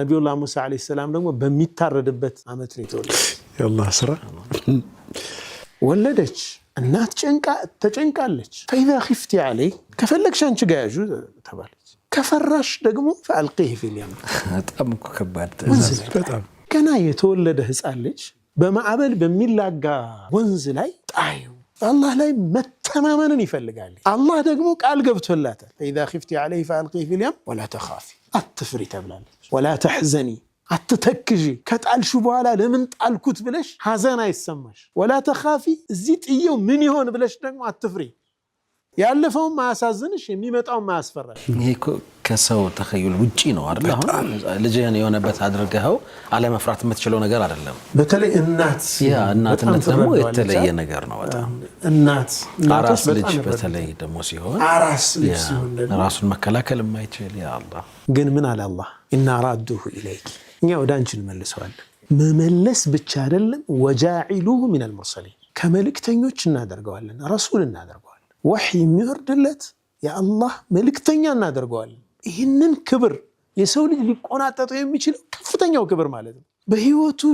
ነብዩላህ ሙሳ አለይሂ ሰላም ደግሞ በሚታረድበት አመት ነው የተወለደው የአላህ ስራ ወለደች እናት ተጨንቃለች فاذا خفتي عليه ከፈለግሽ አንቺ ጋር ያዡ ተባለች ከፈራሽ ደግሞ فالقيه في اليم በጣም ከባድ በጣም ገና የተወለደ ህፃን ልጅ በማዕበል በሚላጋ ወንዝ ላይ ጣዩ አላህ ላይ መተማመንን ይፈልጋል አላህ ደግሞ ቃል ገብቶላታል فاذا خفتي عليه فالقيه في اليم ولا تخافي አትፍሪ ተብላለች ولا تحزني አትተክጂ ከጣልሹ በኋላ ለምን ጣልኩት ብለሽ ሐዘን አይሰማሽ ولا تخافي እዚህ ጥየው ምን ይሆን ብለሽ ደግሞ አትፍሪ ያለፈው ማያሳዝንሽ የሚመጣው ማያስፈራሽ ይሄ ከሰው ተخيل ውጪ ነው አይደል አሁን ልጅህን የሆነበት አድርገው አለ መፍራት የምትችለው ነገር አይደለም በተለይ እናትነት ደግሞ የተለየ ነገር ነው በጣም እናቶች ልጅ በተለይ ደግሞ ሲሆን አራስ ልጅ ሲሆን ራሱን መከላከል የማይችል ያ አላህ ግን ምን አለ አላህ ኢና ራዱሁ ኢለይክ እኛ ወደ አንቺ እንመልሰዋለን መመለስ ብቻ አይደለም ወጃኢሉሁ ሚን አልሙርሰሊን ከመልእክተኞች እናደርገዋለን ረሱል እናደርገዋለን ወህይ የሚወርድለት የአላህ መልእክተኛ እናደርገዋለን ይህንን ክብር የሰው ልጅ ሊቆናጠጠው የሚችለው ከፍተኛው ክብር ማለት ነው በህይወቱ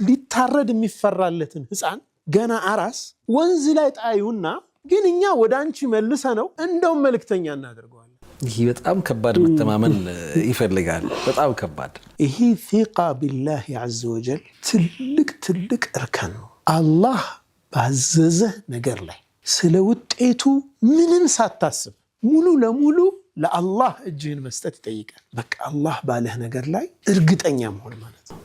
ሊታረድ የሚፈራለትን ህፃን ገና አራስ ወንዝ ላይ ጣዩና ግን እኛ ወደ አንቺ መልሰ ነው እንደው መልእክተኛ እናደርገዋለን ይሄ በጣም ከባድ መተማመን ይፈልጋል በጣም ከባድ ይሄ ثقة بالله عز وجل ትልቅ እርከን ነው አላህ ባዘዘ ነገር ላይ ስለ ውጤቱ ምንም ሳታስብ ሙሉ ለሙሉ ለአላህ እጅህን መስጠት ይጠይቃል በቃ አላህ ባለህ ነገር ላይ እርግጠኛ መሆን ማለት ነው